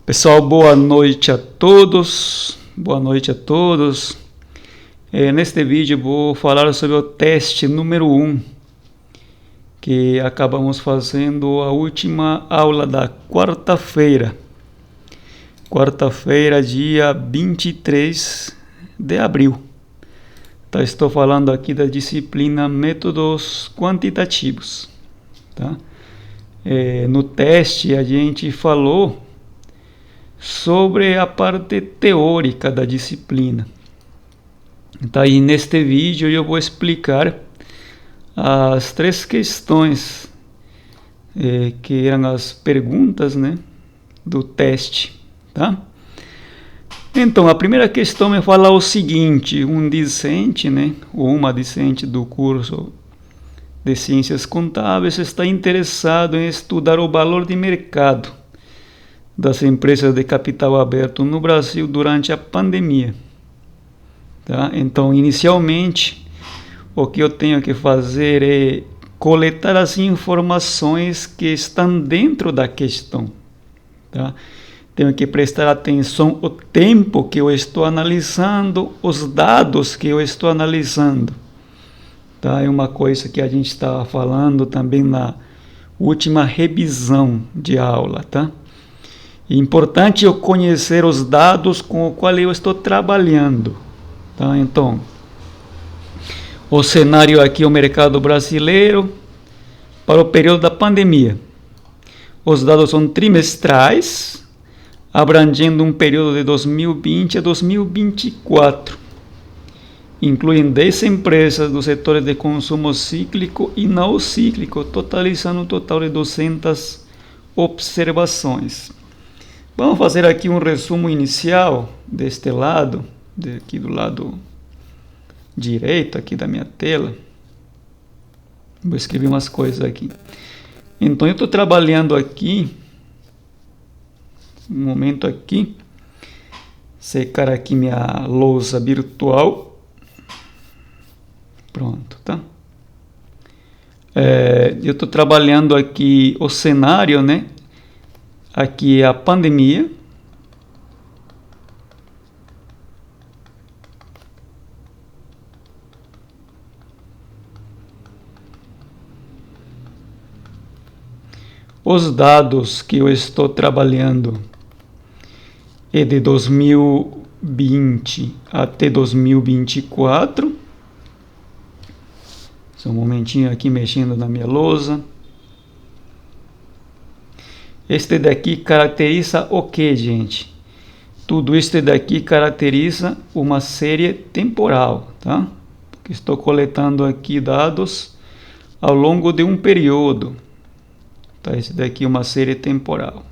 Pessoal, boa noite a todos. Boa noite a todos. Neste vídeo vou falar sobre o teste número 1, que acabamos fazendo a última aula da quarta-feira. Quarta-feira, dia 23 de abril. Então, estou falando aqui da disciplina Métodos Quantitativos. Tá? No teste a gente falou sobre a parte teórica da disciplina. Então, aí neste vídeo eu vou explicar as 3 questões que eram as perguntas, né, do teste, tá? Então, a primeira questão me fala o seguinte: um discente, né, ou uma discente do curso de Ciências Contábeis está interessado em estudar o valor de mercado das empresas de capital aberto no Brasil durante a pandemia. Tá? Então, inicialmente, o que eu tenho que fazer é coletar as informações que estão dentro da questão. Tá? Tenho que prestar atenção ao tempo que eu estou analisando, os dados que eu estou analisando. Tá? É uma coisa que a gente estava falando também na última revisão de aula, tá? É importante eu conhecer os dados com os quais eu estou trabalhando. Tá? Então, o cenário aqui é o mercado brasileiro para o período da pandemia. Os dados são trimestrais, abrangendo um período de 2020 a 2024. Incluem 10 empresas dos setores de consumo cíclico e não cíclico, totalizando um total de 200 observações. Vamos fazer aqui um resumo inicial deste lado, aqui do lado direito aqui da minha tela. Vou escrever umas coisas aqui. Então, eu estou trabalhando aqui, um momento aqui, secar aqui minha lousa virtual. Pronto, tá? Eu estou trabalhando aqui o cenário, né? Aqui é a pandemia. Os dados que eu estou trabalhando é de 2020 até 2024. Só um momentinho aqui mexendo na minha lousa. Este daqui caracteriza o que, gente? Tudo isso daqui caracteriza uma série temporal, tá? Porque estou coletando aqui dados ao longo de um período. Tá? Esse daqui é uma série temporal.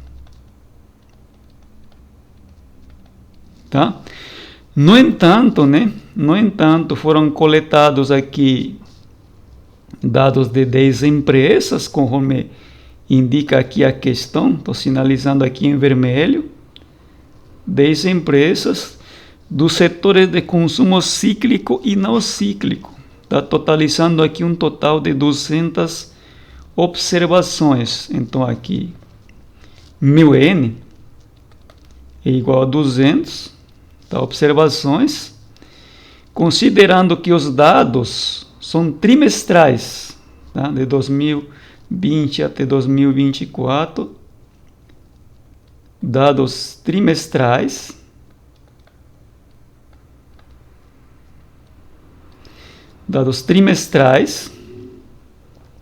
Tá? No entanto, né? No entanto, foram coletados aqui dados de 10 empresas, conforme indica aqui a questão. Estou sinalizando aqui em vermelho. 10 empresas dos setores de consumo cíclico e não cíclico. Está totalizando aqui um total de 200 observações. Então, aqui, 1000N é igual a 200, tá? Observações. Considerando que os dados são trimestrais, tá? De 2020 até 2024, dados trimestrais. Dados trimestrais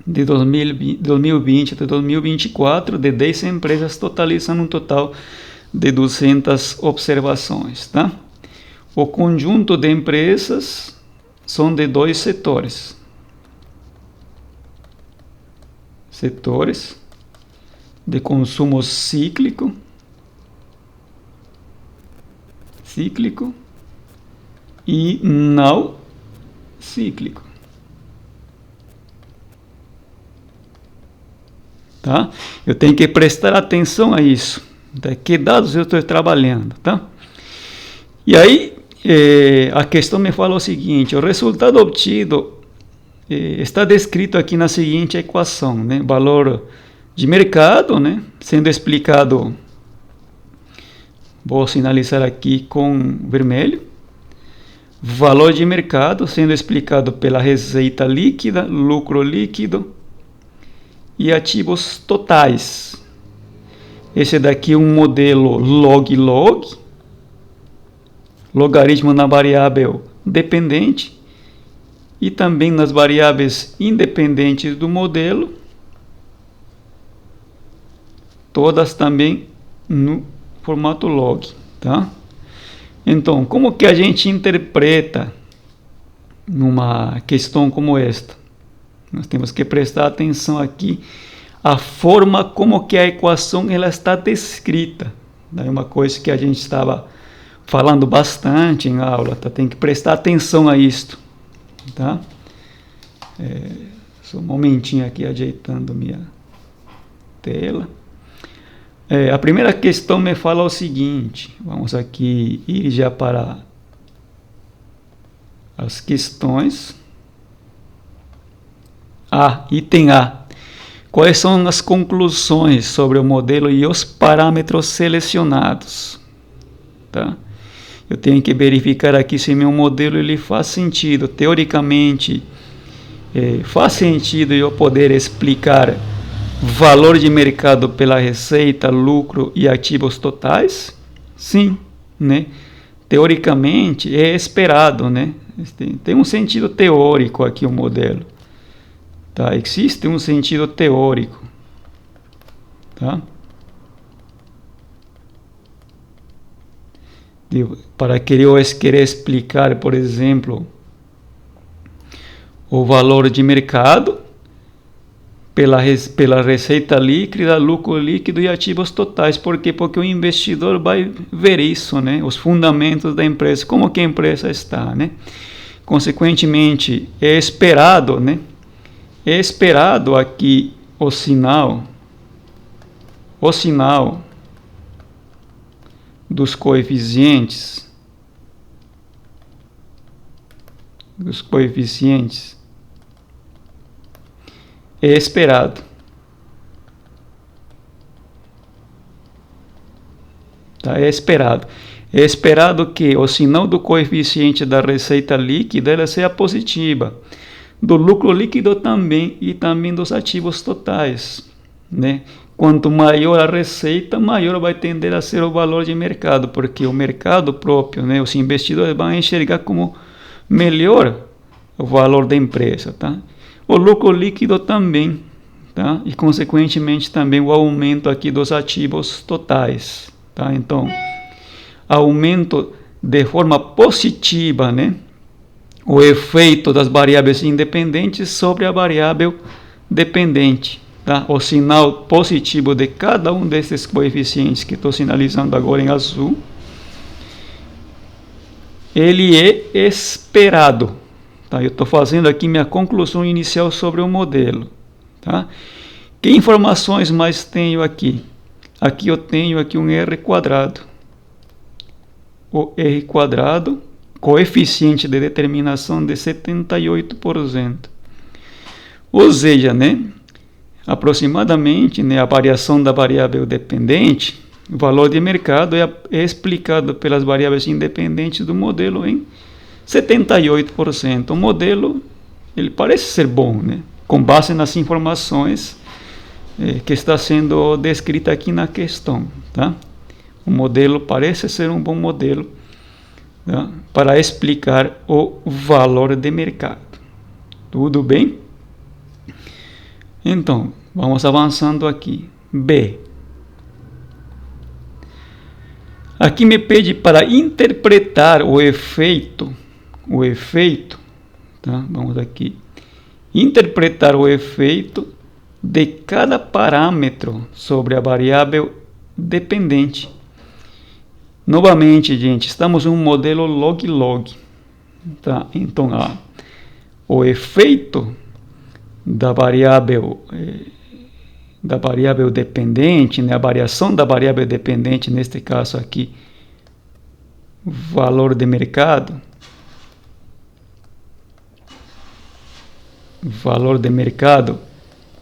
de 2020 até 2024, de 10 empresas, totalizando um total de 200 observações. Tá? O conjunto de empresas são de 2 setores. Setores de consumo cíclico e não cíclico. Tá? Eu tenho que prestar atenção a isso. Tá? Que dados eu estou trabalhando, tá? E aí, a questão me fala o seguinte: o resultado obtido está descrito aqui na seguinte equação, né? Valor de mercado, né? Sendo explicado Vou sinalizar aqui com vermelho. Valor de mercado sendo explicado pela receita líquida, lucro líquido e ativos totais. Esse daqui é um modelo log-log, logaritmo na variável dependente e também nas variáveis independentes do modelo, todas também no formato log, tá? Então, como que a gente interpreta numa questão como esta? Nós temos que prestar atenção aqui a forma como que a equação ela está descrita. É uma coisa que a gente estava falando bastante em aula, tá? Tem que prestar atenção a isto, tá? Só um momentinho aqui ajeitando minha tela. A primeira questão me fala o seguinte, vamos aqui ir já para as questões. Item A. Quais são as conclusões sobre o modelo e os parâmetros selecionados? Tá? Eu tenho que verificar aqui se meu modelo ele faz sentido. Teoricamente, faz sentido eu poder explicar valor de mercado pela receita, lucro e ativos totais? Sim, né? Teoricamente é esperado, né? Tem um sentido teórico aqui o modelo. Tá? Existe um sentido teórico. Tá? Para querer explicar, por exemplo, o valor de mercado pela receita líquida, lucro líquido e ativos totais. Por quê? Porque o investidor vai ver isso, né? Os fundamentos da empresa, como que a empresa está, né? Consequentemente, é esperado, né? É esperado aqui o sinal dos coeficientes, é esperado. Tá? É esperado. É esperado que o sinal do coeficiente da receita líquida ela seja positiva, do lucro líquido também e também dos ativos totais, né? Quanto maior a receita, maior vai tender a ser o valor de mercado, porque o mercado próprio, né, os investidores vão enxergar como melhor o valor da empresa, tá? O lucro líquido também, tá? E consequentemente também o aumento aqui dos ativos totais, tá? Então, aumento de forma positiva, né? O efeito das variáveis independentes sobre a variável dependente, tá? O sinal positivo de cada um desses coeficientes que estou sinalizando agora em azul, ele é esperado. Tá? Eu estou fazendo aqui minha conclusão inicial sobre o modelo. Tá? Que informações mais tenho aqui? Aqui eu tenho aqui um R quadrado. O R quadrado, coeficiente de determinação de 78%. Ou seja, né, aproximadamente, né, a variação da variável dependente, o valor de mercado é explicado pelas variáveis independentes do modelo em 78%. O modelo ele parece ser bom, né, com base nas informações que está sendo descrita aqui na questão. Tá? O modelo parece ser um bom modelo, tá, para explicar o valor de mercado. Tudo bem? Então, vamos avançando aqui. B. Aqui me pede para interpretar o efeito, tá? Vamos aqui. Interpretar o efeito de cada parâmetro sobre a variável dependente. Novamente, gente, estamos em um modelo log-log. Tá? Então, o efeito da variável dependente, né, a variação da variável dependente, neste caso aqui, valor de mercado,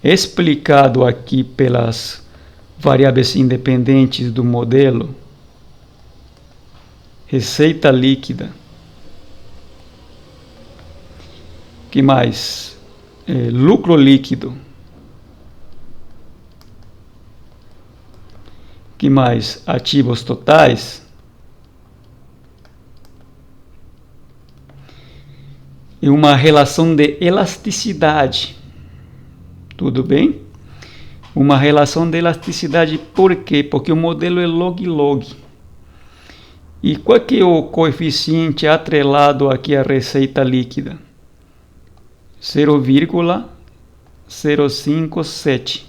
explicado aqui pelas variáveis independentes do modelo, receita líquida. Que mais? Lucro líquido. Que mais? Ativos totais. E uma relação de elasticidade. Tudo bem? Uma relação de elasticidade, por quê? Porque o modelo é log-log. E qual que é o coeficiente atrelado aqui à receita líquida? 0,057.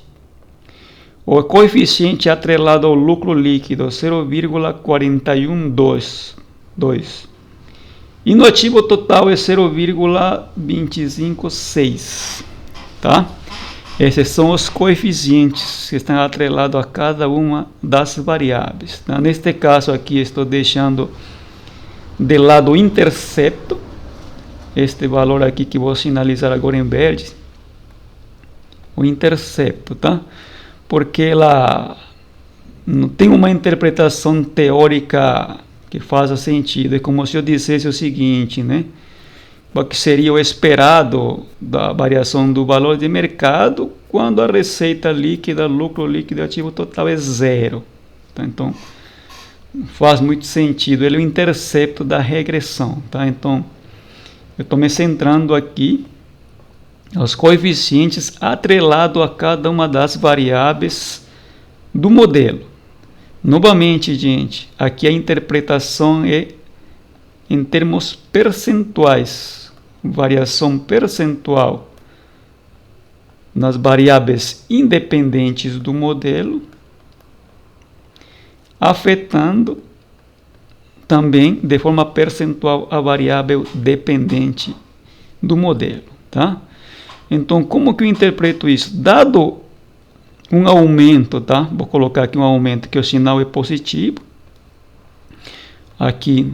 O coeficiente atrelado ao lucro líquido, 0,412. E no ativo total é 0,256. Tá? Esses são os coeficientes que estão atrelados a cada uma das variáveis. Tá? Neste caso aqui, estou deixando de lado o intercepto. Este valor aqui que vou sinalizar agora em verde. O intercepto, tá? Porque ela não tem uma interpretação teórica que faça sentido. É como se eu dissesse o seguinte, né? O que seria o esperado da variação do valor de mercado quando a receita líquida, lucro líquido e ativo total é zero. Tá? Então, faz muito sentido. Ele é o intercepto da regressão. Tá? Então, eu estou me centrando aqui aos coeficientes atrelados a cada uma das variáveis do modelo. Novamente, gente, aqui a interpretação é em termos percentuais. Variação percentual nas variáveis independentes do modelo, afetando também de forma percentual a variável dependente do modelo, tá? Então, como que eu interpreto isso? Dado um aumento, tá? Vou colocar aqui um aumento que o sinal é positivo. Aqui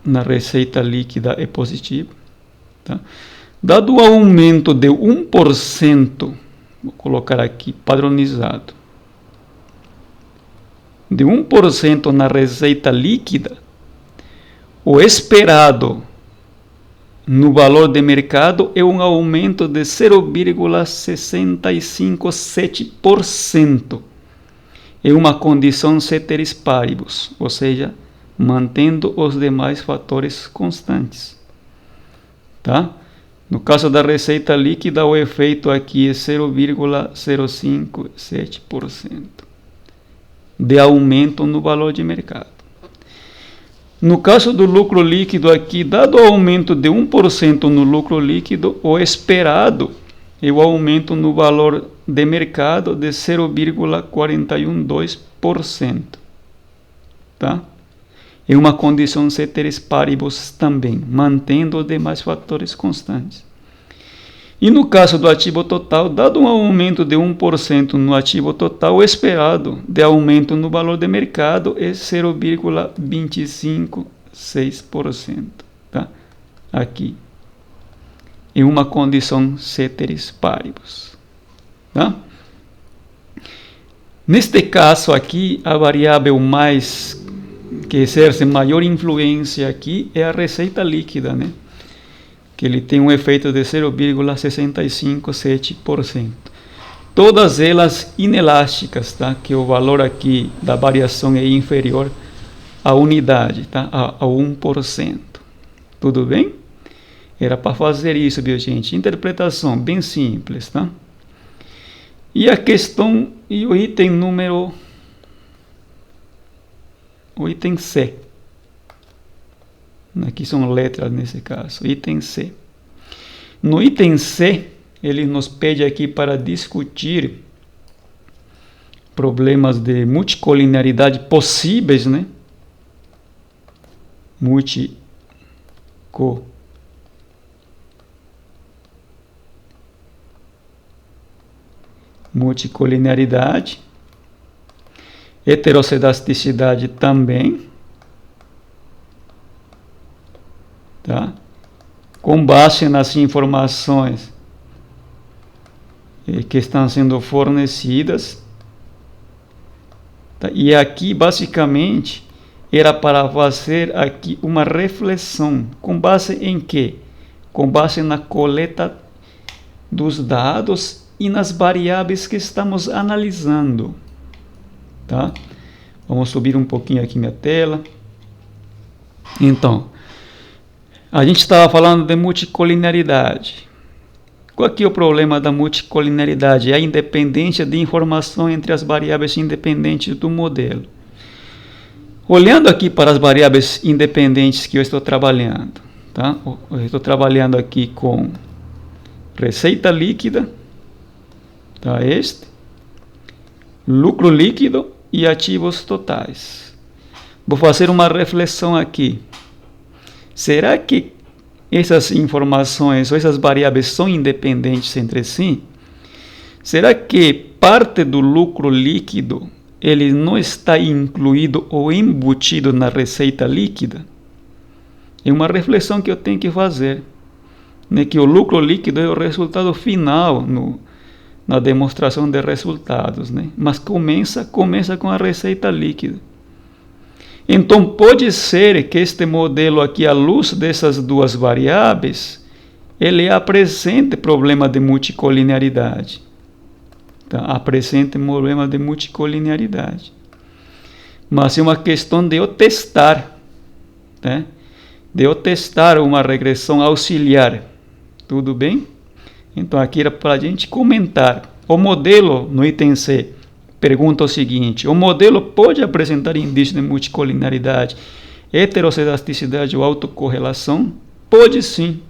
na receita líquida é positivo. Tá? Dado o aumento de 1%, vou colocar aqui padronizado, de 1% na receita líquida, o esperado no valor de mercado é um aumento de 0,657%. É uma condição ceteris paribus, ou seja, mantendo os demais fatores constantes. Tá? No caso da receita líquida, o efeito aqui é 0,057% de aumento no valor de mercado. No caso do lucro líquido aqui, dado o aumento de 1% no lucro líquido, o esperado é o aumento no valor de mercado de 0,412%. Tá? É uma condição ceteris paribus também, mantendo os demais fatores constantes. E no caso do ativo total, dado um aumento de 1% no ativo total, o esperado de aumento no valor de mercado é 0,256%. Tá? Aqui. É uma condição ceteris paribus. Tá? Neste caso aqui, a variável que exerce maior influência aqui é a receita líquida, né? Que ele tem um efeito de 0,657%. Todas elas inelásticas, tá? Que o valor aqui da variação é inferior à unidade, tá? A 1%. Tudo bem? Era para fazer isso, viu, gente? Interpretação bem simples, tá? E a questão, e o item número... O item C. Aqui são letras nesse caso. Item C. No item C, ele nos pede aqui para discutir problemas de multicolinearidade possíveis, né? Multicolinearidade. Heterocedasticidade também. Tá? Com base nas informações que estão sendo fornecidas. Tá? E aqui, basicamente, era para fazer aqui uma reflexão. Com base em quê? Com base na coleta dos dados e nas variáveis que estamos analisando. Tá? Vamos subir um pouquinho aqui minha tela. Então, a gente estava falando de multicolinearidade. Qual aqui é o problema da multicolinearidade? É a independência de informação entre as variáveis independentes do modelo. Olhando aqui para as variáveis independentes que eu estou trabalhando, tá? Eu estou trabalhando aqui com receita líquida, tá? Lucro líquido e ativos totais. Vou fazer uma reflexão aqui. Será que essas informações ou essas variáveis são independentes entre si? Será que parte do lucro líquido ele não está incluído ou embutido na receita líquida? É uma reflexão que eu tenho que fazer, né? Que o lucro líquido é o resultado final na demonstração de resultados, né? Mas começa com a receita líquida. Então, pode ser que este modelo aqui, à luz dessas duas variáveis, ele apresente problema de multicolinearidade. Tá? Apresente problema de multicolinearidade. Mas é uma questão de eu testar. Né? De eu testar uma regressão auxiliar. Tudo bem? Então, aqui era para a gente comentar. O modelo, no item C, pergunta o seguinte: o modelo pode apresentar indícios de multicolinearidade, heterocedasticidade ou autocorrelação? Pode sim,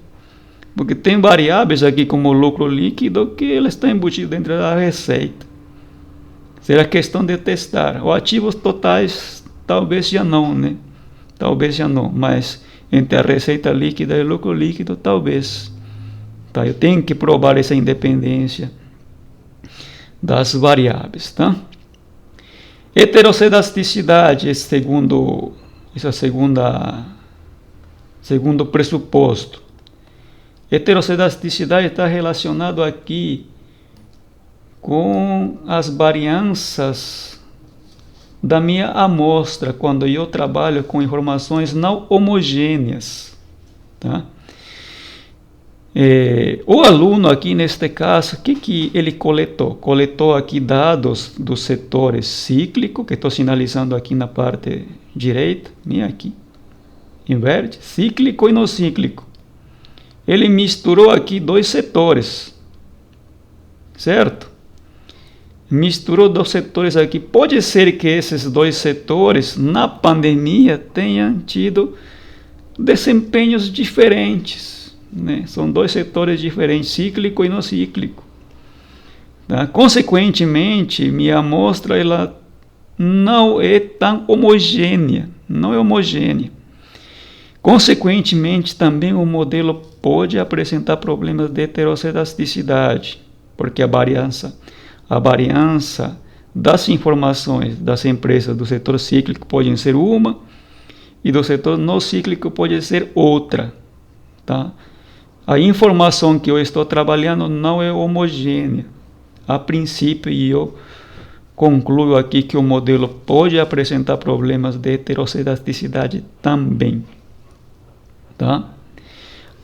porque tem variáveis aqui como o lucro líquido que ele está embutido dentro da receita. Será questão de testar. Os ativos totais talvez já não, né? Talvez já não, mas entre a receita líquida e o lucro líquido talvez. Tá? Eu tenho que provar essa independência das variáveis, tá? Heterocedasticidade, segundo pressuposto. Heterocedasticidade está relacionado aqui com as variâncias da minha amostra, quando eu trabalho com informações não homogêneas, tá? O aluno aqui, neste caso, o que ele coletou? Coletou aqui dados dos setores cíclico, que estou sinalizando aqui na parte direita, aqui, inverte, cíclico e não cíclico. Ele misturou aqui dois setores, certo? Misturou dois setores aqui. Pode ser que esses dois setores, na pandemia, tenham tido desempenhos diferentes. Né? São dois setores diferentes, cíclico e não cíclico. Tá? Consequentemente, minha amostra ela não é tão homogênea, não é homogênea. Consequentemente, também o modelo pode apresentar problemas de heterocedasticidade, porque a variância das informações das empresas do setor cíclico pode ser uma e do setor não cíclico pode ser outra. Tá? A informação que eu estou trabalhando não é homogênea. A princípio, eu concluo aqui que o modelo pode apresentar problemas de heterocedasticidade também. Tá?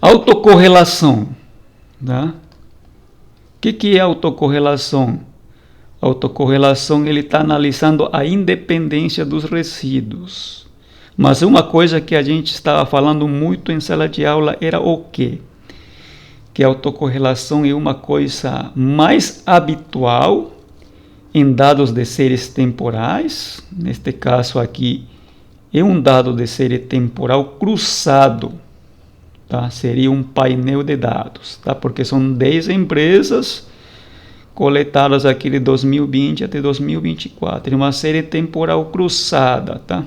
Autocorrelação. Tá? O que é autocorrelação? Autocorrelação, ele está analisando a independência dos resíduos. Mas uma coisa que a gente estava falando muito em sala de aula era o quê? Que a autocorrelação é uma coisa mais habitual em dados de séries temporais. Neste caso aqui, é um dado de série temporal cruzado. Tá? Seria um painel de dados, tá? Porque são 10 empresas coletadas aqui de 2020 até 2024. É uma série temporal cruzada. Tá?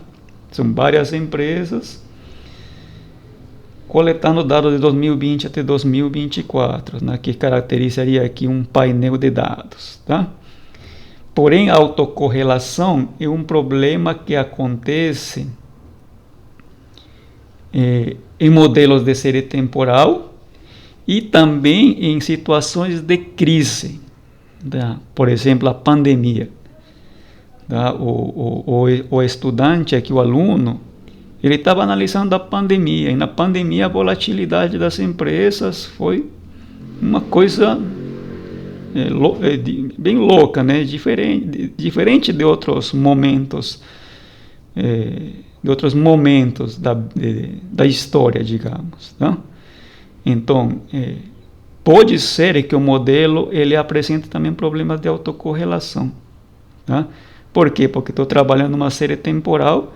São várias empresas coletando dados de 2020 até 2024, né, que caracterizaria aqui um painel de dados. Tá? Porém, a autocorrelação é um problema que acontece em modelos de série temporal e também em situações de crise. Tá? Por exemplo, a pandemia. tá? O estudante aqui, o aluno, ele estava analisando a pandemia, e na pandemia a volatilidade das empresas foi uma coisa bem louca, né? Diferente de outros momentos, da história, digamos. Tá? Então, pode ser que o modelo ele apresente também problemas de autocorrelação. Tá? Por quê? Porque estou trabalhando uma série temporal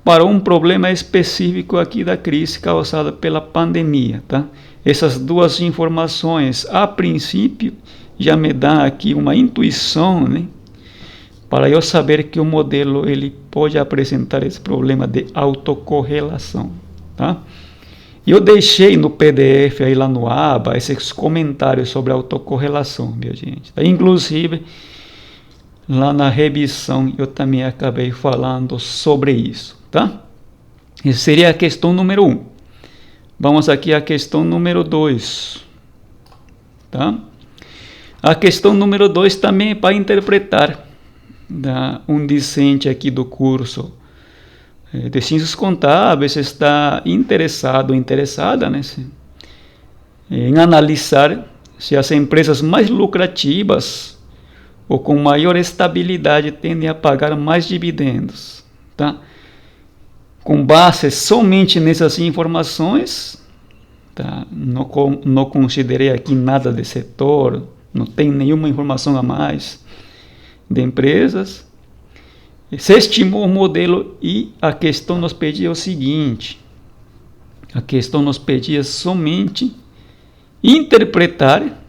para um problema específico aqui da crise causada pela pandemia. Tá? Essas duas informações, a princípio, já me dão aqui uma intuição, né? Para eu saber que o modelo ele pode apresentar esse problema de autocorrelação. Tá? Eu deixei no PDF, aí lá no aba, esses comentários sobre autocorrelação, minha gente. Tá? Inclusive, lá na revisão, eu também acabei falando sobre isso. Tá? Essa seria a questão número 1. Vamos aqui à questão número 2. Tá? A questão número 2 também é para interpretar. Um discente aqui do curso de Ciências Contábeis está interessado ou interessada, né, em analisar se as empresas mais lucrativas ou com maior estabilidade tendem a pagar mais dividendos. Tá? Com base somente nessas informações, tá? Não considerei aqui nada de setor, não tem nenhuma informação a mais de empresas. Se estimou o modelo e a questão nos pedia o seguinte: a questão nos pedia somente interpretar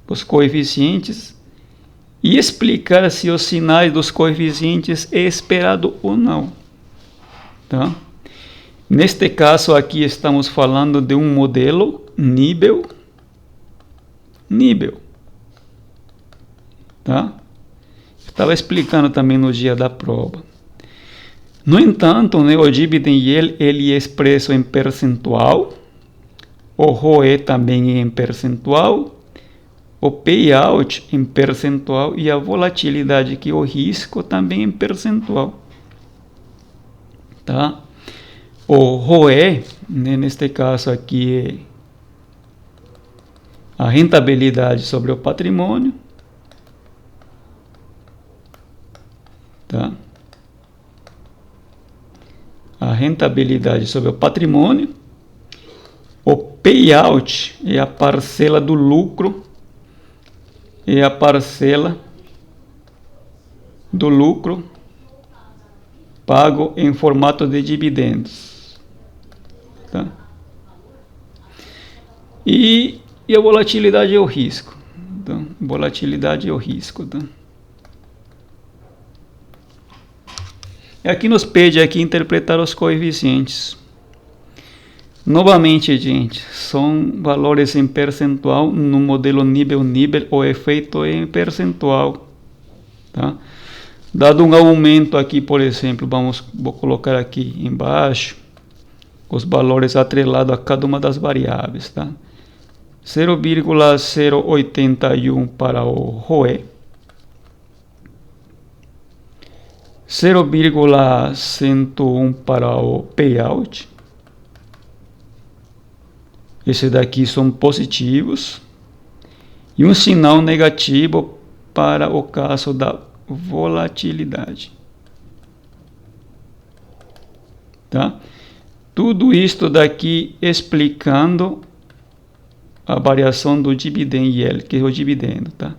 os coeficientes e explicar se os sinais dos coeficientes é esperado ou não. Tá? Neste caso aqui estamos falando de um modelo nível. Tá? Estava explicando também no dia da prova. No entanto, né, o dividend yield ele é expresso em percentual, o ROE também em percentual, o payout em percentual e a volatilidade, que é o risco, também em percentual. Tá? O ROE, né, neste caso aqui, é a rentabilidade sobre o patrimônio. Tá? A rentabilidade sobre o patrimônio. O payout é a parcela do lucro, pago em formato de dividendos. Tá? E a volatilidade é o risco. Então, volatilidade é o risco. Tá? Aqui nos pede aqui interpretar os coeficientes. Novamente, gente, são valores em percentual. No modelo nível, o efeito é em percentual. Tá? Dado um aumento aqui, por exemplo, vou colocar aqui embaixo os valores atrelados a cada uma das variáveis. Tá? 0,081 para o ROE. 0,101 para o payout. Esses daqui são positivos. E um sinal negativo para o caso da volatilidade. Tá? Tudo isto daqui explicando a variação do dividend yield, que é o dividendo. Tá?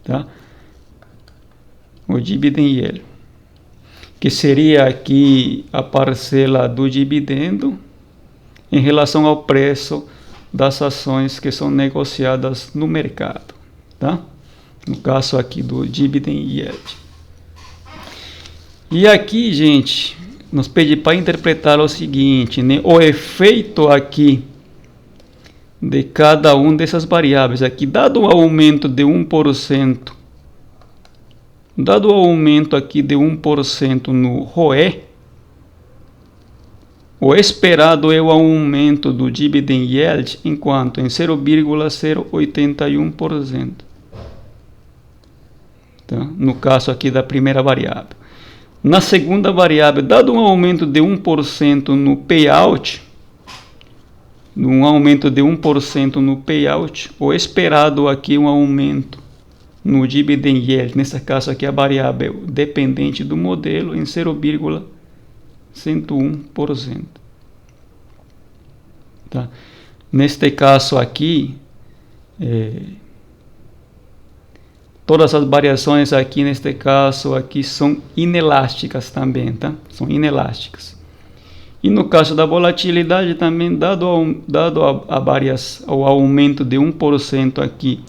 Tá? O dividend yield, que seria aqui a parcela do dividendo em relação ao preço das ações que são negociadas no mercado. Tá? No caso aqui do dividend yield. E aqui, gente, nos pede para interpretar o seguinte, né? O efeito aqui de cada uma dessas variáveis aqui, dado o aumento de 1%, aqui de 1% no ROE, O esperado é o aumento do dividend yield em quanto? Em 0,081%. Tá? No caso aqui da primeira variável. Na segunda variável, dado um aumento de 1% no payout, o esperado aqui é um aumento no dividend yield, nesse caso aqui a variável dependente do modelo, em 0,101%. Tá? Neste caso aqui, todas as variações aqui, neste caso aqui, são inelásticas também, tá? São inelásticas. E no caso da volatilidade também, dado o aumento de 1% aqui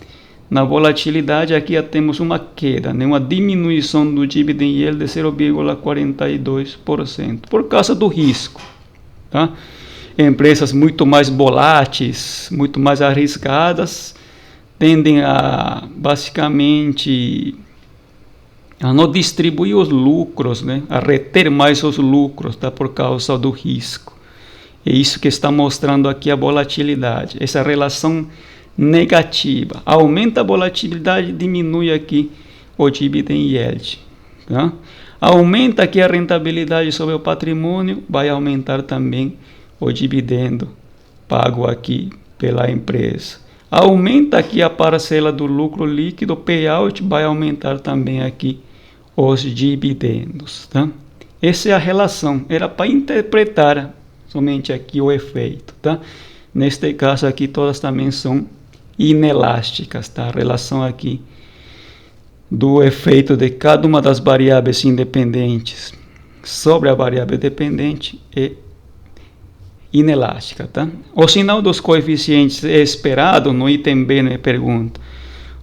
na volatilidade, aqui já temos uma queda, né? Uma diminuição do dividend yield de 0,42%, por causa do risco. Tá? Empresas muito mais voláteis, muito mais arriscadas, tendem a, basicamente, a não distribuir os lucros, né? A reter mais os lucros, tá? Por causa do risco. É isso que está mostrando aqui a volatilidade, essa relação negativa. Aumenta a volatilidade, diminui aqui o dividend yield. Tá? Aumenta aqui a rentabilidade sobre o patrimônio, vai aumentar também o dividendo pago aqui pela empresa. Aumenta aqui a parcela do lucro líquido, payout, vai aumentar também aqui os dividendos. Tá? Essa é a relação, era para interpretar somente aqui o efeito. Tá? Neste caso aqui, todas também são inelásticas. Tá? A relação aqui do efeito de cada uma das variáveis independentes sobre a variável dependente é inelástica. Tá? O sinal dos coeficientes é esperado, no item B, né, pergunta.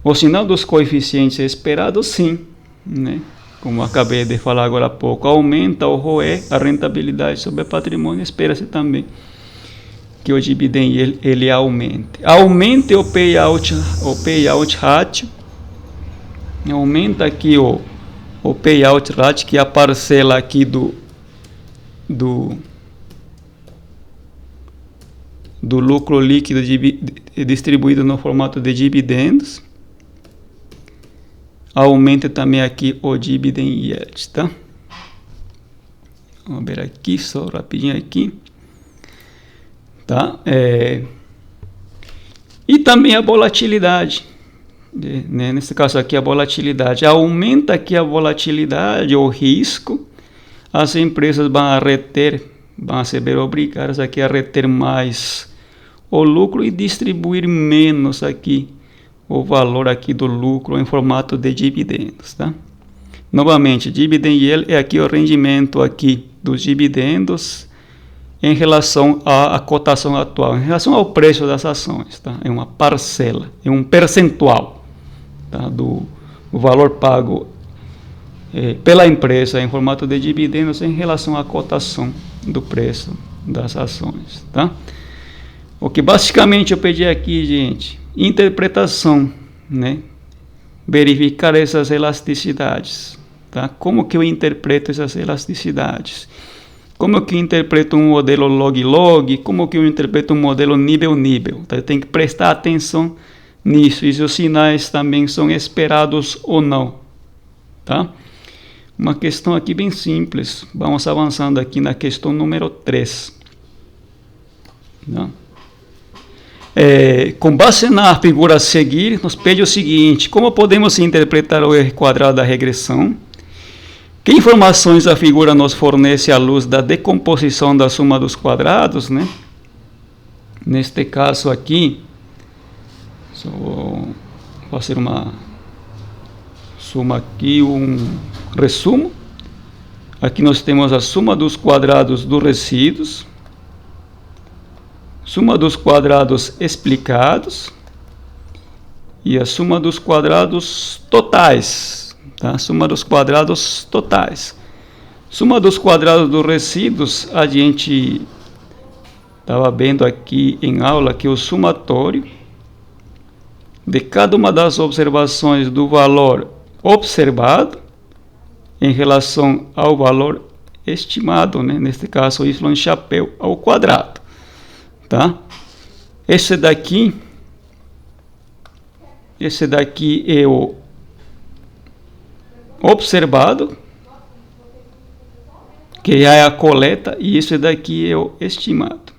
O sinal dos coeficientes é esperado, sim, né? Como acabei de falar agora há pouco, aumenta o ROE, a rentabilidade sobre o patrimônio, espera-se também que o dividend ele aumente. Aumente o payout ratio, aumenta aqui o payout ratio, que é a parcela aqui do lucro líquido distribuído no formato de dividendos. Aumente também aqui o dividend yield, tá? Vamos ver aqui, só rapidinho aqui. Tá? E também a volatilidade. Né? Nesse caso aqui, a volatilidade. Aumenta aqui a volatilidade, o risco. As empresas vão se ver obrigadas aqui a reter mais o lucro e distribuir menos aqui o valor aqui do lucro em formato de dividendos, tá? Novamente, dividend yield é aqui o rendimento aqui dos dividendos em relação à cotação atual, em relação ao preço das ações, tá? É uma parcela, é um percentual, tá? Do valor pago pela empresa em formato de dividendos em relação à cotação do preço das ações, tá? O que basicamente eu pedi aqui, gente, interpretação, né? Verificar essas elasticidades, tá? Como que eu interpreto essas elasticidades? Como que eu interpreto um modelo log-log? Como que eu interpreto um modelo nível-nível? Tá? Eu tenho que prestar atenção nisso, e se os sinais também são esperados ou não, tá? Uma questão aqui bem simples. Vamos avançando aqui na questão número 3. Tá? Com base na figura a seguir, nos pede o seguinte: como podemos interpretar o R quadrado da regressão? Que informações a figura nos fornece à luz da decomposição da soma dos quadrados, né? Neste caso aqui, só vou fazer uma soma aqui, um resumo. Aqui nós temos a soma dos quadrados dos resíduos, suma dos quadrados explicados e a soma dos quadrados totais, tá? Suma dos quadrados totais. Suma dos quadrados dos resíduos, a gente estava vendo aqui em aula que o somatório de cada uma das observações do valor observado em relação ao valor estimado, né? Neste caso, y chapéu ao quadrado, tá? Esse daqui é o observado, que é a coleta, e esse daqui é o estimado.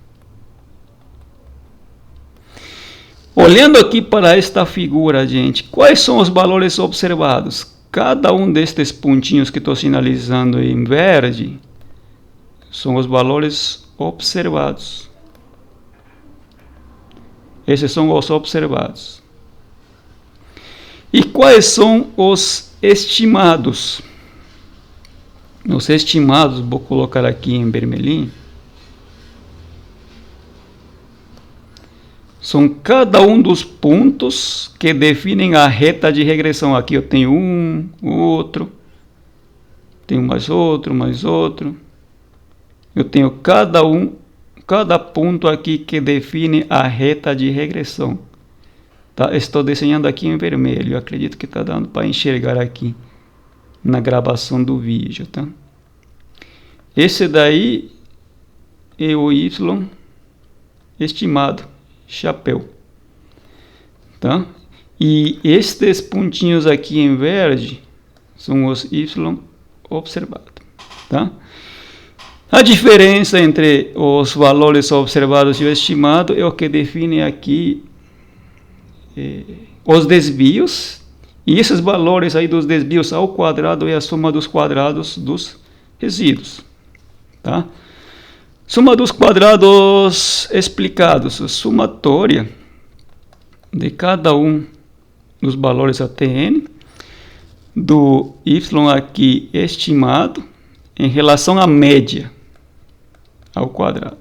Olhando aqui para esta figura, gente, quais são os valores observados? Cada um destes pontinhos que estou sinalizando em verde são os valores observados. Esses são os observados. E quais são os estimados? Os estimados, vou colocar aqui em vermelhinho, são cada um dos pontos que definem a reta de regressão. Aqui eu tenho um, outro, tenho mais outro. Eu tenho cada ponto aqui que define a reta de regressão. Tá? Estou desenhando aqui em vermelho. Eu acredito que está dando para enxergar aqui na gravação do vídeo, tá? Esse daí é o y estimado, chapéu, tá? E estes pontinhos aqui em verde são os y observado, tá? A diferença entre os valores observados e o estimado é o que define aqui os desvios, e esses valores aí dos desvios ao quadrado é a soma dos quadrados dos resíduos, tá? Soma dos quadrados explicados, a somatória de cada um dos valores até n, do y aqui estimado em relação à média ao quadrado,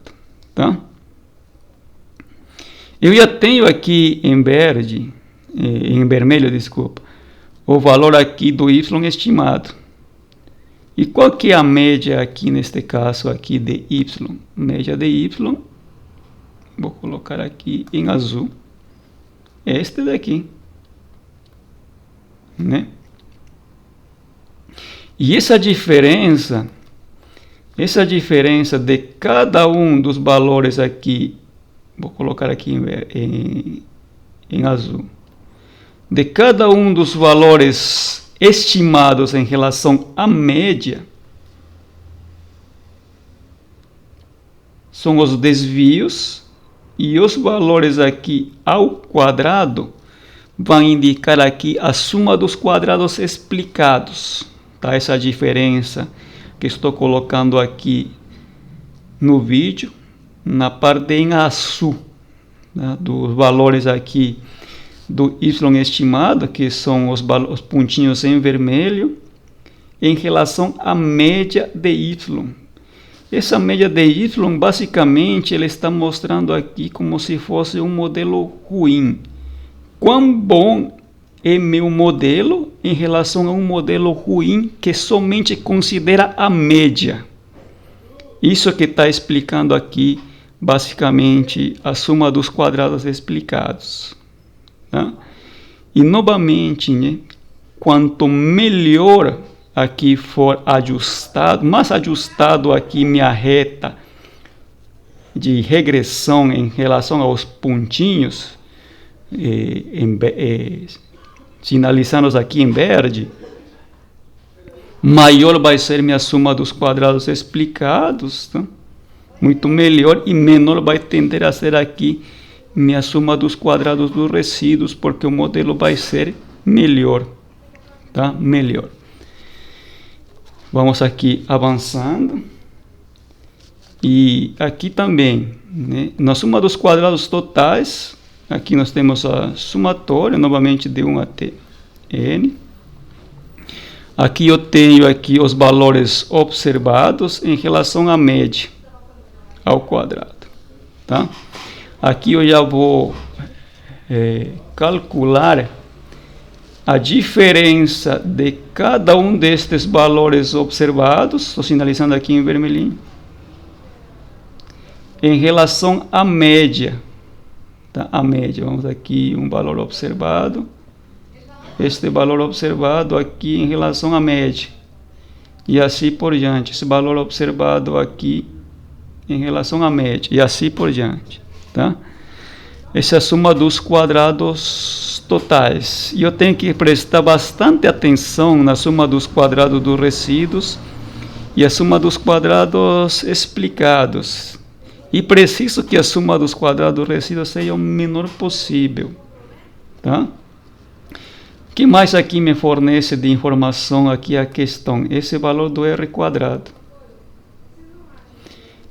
tá? Eu já tenho aqui em verde, em vermelho, desculpa, o valor aqui do y estimado. E qual que é a média aqui, neste caso aqui, de y? Média de y, vou colocar aqui em azul, este daqui, né? E essa diferença de cada um dos valores aqui, vou colocar aqui em azul, de cada um dos valores estimados em relação à média, são os desvios, e os valores aqui ao quadrado vão indicar aqui a soma dos quadrados explicados, tá? Essa diferença que estou colocando aqui no vídeo, na parte em azul, né, dos valores aqui do y estimado, que são os pontinhos em vermelho, em relação à média de y. Essa média de y, basicamente, ele está mostrando aqui como se fosse um modelo ruim. Quão bom é meu modelo em relação a um modelo ruim que somente considera a média. Isso que está explicando aqui, basicamente, a soma dos quadrados explicados. Tá? E novamente, né, quanto melhor aqui for ajustado, mais ajustado aqui minha reta de regressão em relação aos pontinhos sinalizados aqui em verde, maior vai ser minha soma dos quadrados explicados, tá? Muito melhor, e menor vai tender a ser aqui minha soma dos quadrados dos resíduos, porque o modelo vai ser melhor, tá? Melhor. Vamos aqui avançando. E aqui também, né, na soma dos quadrados totais, aqui nós temos a somatória, novamente de 1 até n. Aqui eu tenho aqui os valores observados em relação à média ao quadrado, tá? Aqui eu já vou calcular a diferença de cada um destes valores observados, estou sinalizando aqui em vermelhinho, em relação à média, tá? A média, vamos aqui, um valor observado, este valor observado aqui em relação à média. e assim por diante. Esse valor observado aqui em relação à média, e assim por diante, tá? Essa é a soma dos quadrados totais. E eu tenho que prestar bastante atenção na soma dos quadrados dos resíduos e a soma dos quadrados explicados. E preciso que a soma dos quadrados dos resíduos seja o menor possível, tá? O que mais aqui me fornece de informação aqui a questão? Esse valor do R quadrado.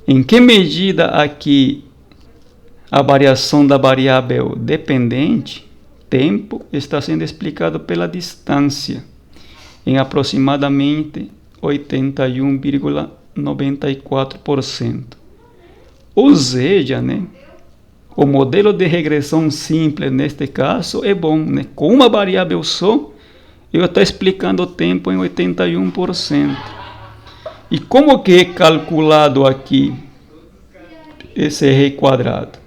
Em que medida aqui a variação da variável dependente, tempo, está sendo explicado pela distância, em aproximadamente 81,94%. Ou seja, né, o modelo de regressão simples, neste caso, é bom, né? Com uma variável só, eu estou explicando o tempo em 81%. E como que é calculado aqui esse R quadrado?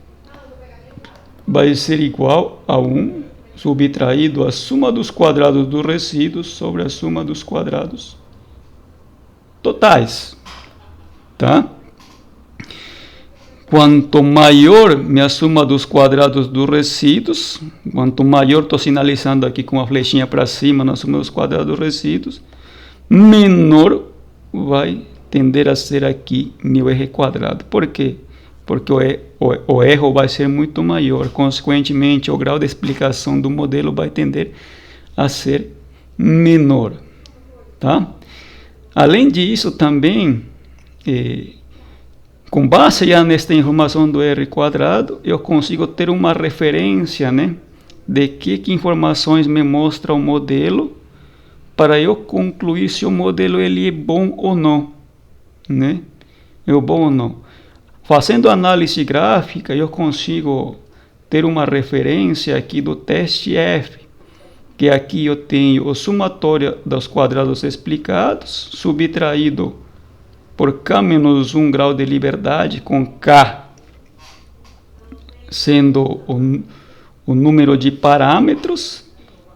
Vai ser igual a 1 subtraído a soma dos quadrados dos resíduos sobre a soma dos quadrados totais, tá? Quanto maior minha soma dos quadrados dos resíduos, quanto maior, estou sinalizando aqui com a flechinha para cima na soma dos quadrados dos resíduos, menor vai tender a ser aqui meu R quadrado. Por quê? Porque o erro vai ser muito maior. Consequentemente, o grau de explicação do modelo vai tender a ser menor, tá? Além disso, também, com base já nesta informação do R quadrado, eu consigo ter uma referência, né, de que informações me mostra o modelo, para eu concluir se o modelo ele é bom ou não, né? É bom ou não. Fazendo análise gráfica, eu consigo ter uma referência aqui do teste F, que aqui eu tenho o somatório dos quadrados explicados, subtraído por K menos 1 grau de liberdade, com K sendo o número de parâmetros,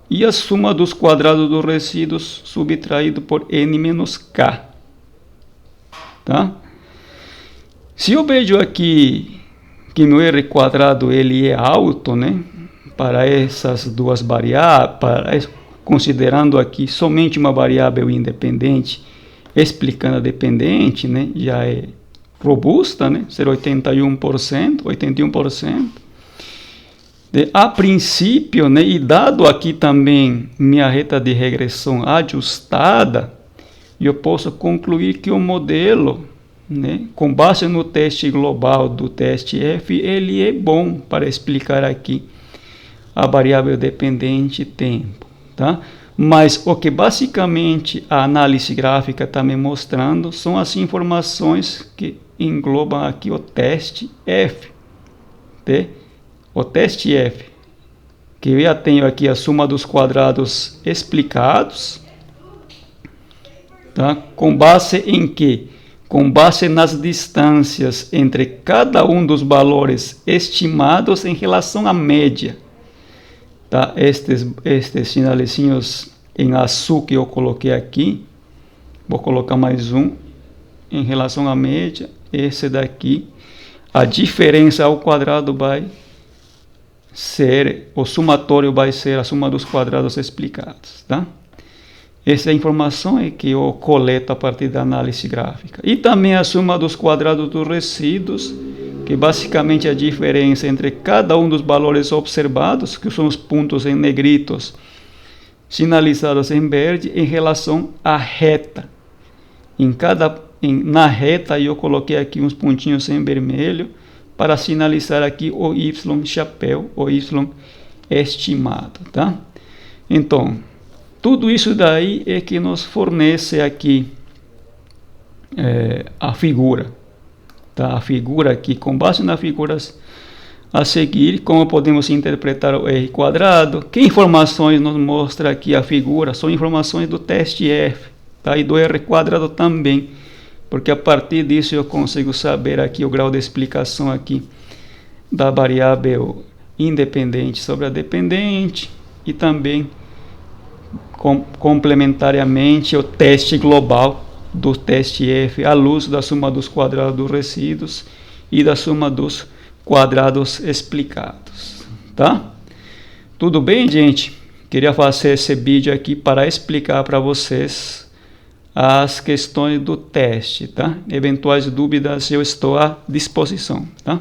e a soma dos quadrados dos resíduos subtraído por N menos K. Tá? Se eu vejo aqui que meu R quadrado ele é alto, né, para essas duas variáveis, considerando aqui somente uma variável independente, explicando a dependente, né, já é robusta, né, ser 81%. A princípio, né, e dado aqui também minha reta de regressão ajustada, eu posso concluir que o modelo, né, com base no teste global do teste F, ele é bom para explicar aqui a variável dependente tempo, tá? Mas o que basicamente a análise gráfica está me mostrando são as informações que englobam aqui o teste F, tá? O teste F, que eu já tenho aqui a soma dos quadrados explicados, tá? Com base em que? Com base nas distâncias entre cada um dos valores estimados em relação à média. Tá? Estes sinalezinhos em azul que eu coloquei aqui, vou colocar mais um, em relação à média, esse daqui, a diferença ao quadrado vai ser, o somatório vai ser a soma dos quadrados explicados, tá? Essa informação é que eu coleto a partir da análise gráfica. E também a soma dos quadrados dos resíduos, que basicamente é a diferença entre cada um dos valores observados, que são os pontos em negritos, sinalizados em verde, em relação à reta. Na reta eu coloquei aqui uns pontinhos em vermelho, para sinalizar aqui o Y chapéu, o Y estimado, tá? Então, tudo isso daí é que nos fornece aqui a figura, tá? A figura aqui, com base nas figuras a seguir, como podemos interpretar o R quadrado, que informações nos mostra aqui a figura, são informações do teste F, tá? E do R quadrado também, porque a partir disso eu consigo saber aqui o grau de explicação aqui da variável independente sobre a dependente, e também complementariamente o teste global do teste F à luz da soma dos quadrados dos resíduos e da soma dos quadrados explicados, tá? Tudo bem, gente? Queria fazer esse vídeo aqui para explicar para vocês as questões do teste, tá? Eventuais dúvidas eu estou à disposição, tá?